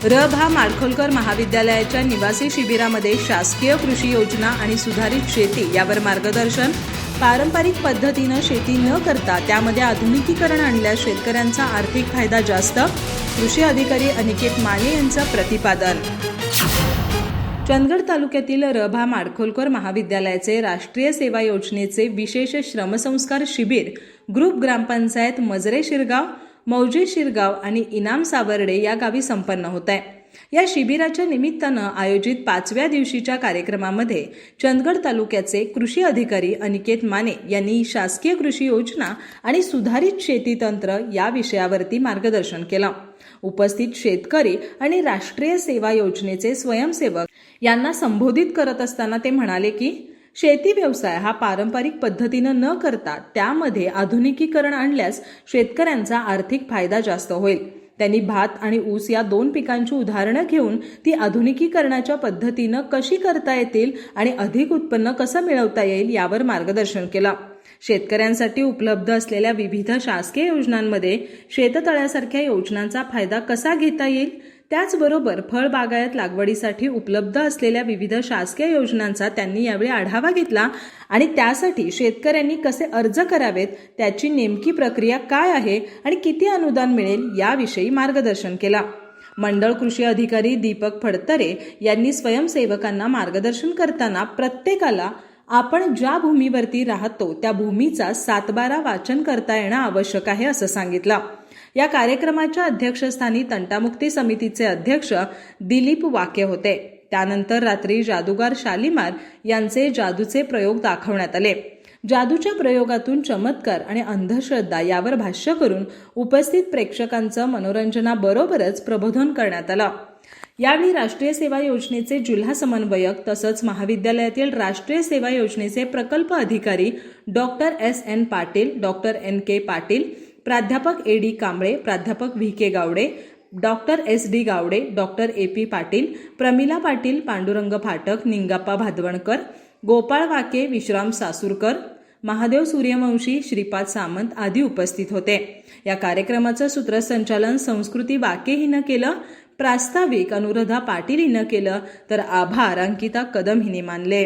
र.भा. माडखोलकर महाविद्यालयाच्या निवासी शिबिरामध्ये शासकीय कृषी योजना आणि सुधारित शेती यावर मार्गदर्शन. पारंपरिक पद्धतीनं शेती न करता त्यामध्ये आधुनिकीकरण आणल्यास शेतकऱ्यांचा आर्थिक फायदा जास्त. कृषी अधिकारी अनिकेत माने यांचं प्रतिपादन. चंदगड तालुक्यातील र.भा. माडखोलकर महाविद्यालयाचे राष्ट्रीय सेवा योजनेचे विशेष श्रमसंस्कार शिबिर ग्रुप ग्रामपंचायत मजरे शिरगाव, मौजे शिरगाव आणि इनाम सावर्डे या गावी संपन्न होत आहे. या शिबिराच्या निमित्तानं आयोजित 5व्या दिवशीच्या कार्यक्रमामध्ये चंदगड तालुक्याचे कृषी अधिकारी अनिकेत माने यांनी शासकीय कृषी योजना आणि सुधारित शेती तंत्र या विषयावरती मार्गदर्शन केलं. उपस्थित शेतकरी आणि राष्ट्रीय सेवा योजनेचे स्वयंसेवक यांना संबोधित करत असताना ते म्हणाले की शेती व्यवसाय हा पारंपरिक पद्धतीनं न करता त्यामध्ये आधुनिकीकरण आणल्यास शेतकऱ्यांचा आर्थिक फायदा जास्त होईल. त्यांनी भात आणि ऊस या 2 पिकांची उदाहरणं घेऊन ती आधुनिकीकरणाच्या पद्धतीनं कशी करता येतील आणि अधिक उत्पन्न कसं मिळवता येईल यावर मार्गदर्शन केलं. शेतकऱ्यांसाठी उपलब्ध असलेल्या विविध शासकीय योजनांमध्ये शेततळ्यासारख्या योजनांचा फायदा कसा घेता येईल, त्याचबरोबर फळबागायत लागवडीसाठी उपलब्ध असलेल्या विविध शासकीय योजनांचा त्यांनी यावेळी आढावा घेतला आणि त्यासाठी शेतकऱ्यांनी कसे अर्ज करावेत, त्याची नेमकी प्रक्रिया काय आहे आणि किती अनुदान मिळेल याविषयी मार्गदर्शन केला. मंडळ कृषी अधिकारी दीपक फडतरे यांनी स्वयंसेवकांना मार्गदर्शन करताना प्रत्येकाला आपण ज्या भूमीवरती राहतो त्या भूमीचा 7/12 वाचन करता येणं आवश्यक आहे असं सांगितलं. या कार्यक्रमाच्या अध्यक्षस्थानी तंटामुक्ती समितीचे अध्यक्ष दिलीप वाके होते. त्यानंतर रात्री जादूगार शालिमार यांचे जादूचे प्रयोग दाखवण्यात आले. जादूच्या प्रयोगातून चमत्कार आणि अंधश्रद्धा यावर भाष्य करून उपस्थित प्रेक्षकांचं मनोरंजनाबरोबरच प्रबोधन करण्यात आलं. यावेळी राष्ट्रीय सेवा योजनेचे जिल्हा समन्वयक तसंच महाविद्यालयातील राष्ट्रीय सेवा योजनेचे प्रकल्प अधिकारी doctor S.N. Patil, doctor N.K. Patil, प्राध्यापक A.D. कांबळे, प्राध्यापक V.K. Gawade, doctor S.D. Gawade, doctor A.P. Patil, Pramila Patil, Pandurang Phatak, Ningappa Bhadvankar, Gopal Wake, Vishram सासूरकर, Mahadev Suryavanshi, Shripad Samant आदी उपस्थित होते. या कार्यक्रमाचं सूत्रसंचालन संस्कृती वाके हिनं केलं. प्रास्ताविक अनुराधा पाटील हिनं केलं तर आभार अंकिता कदम हिने मानले.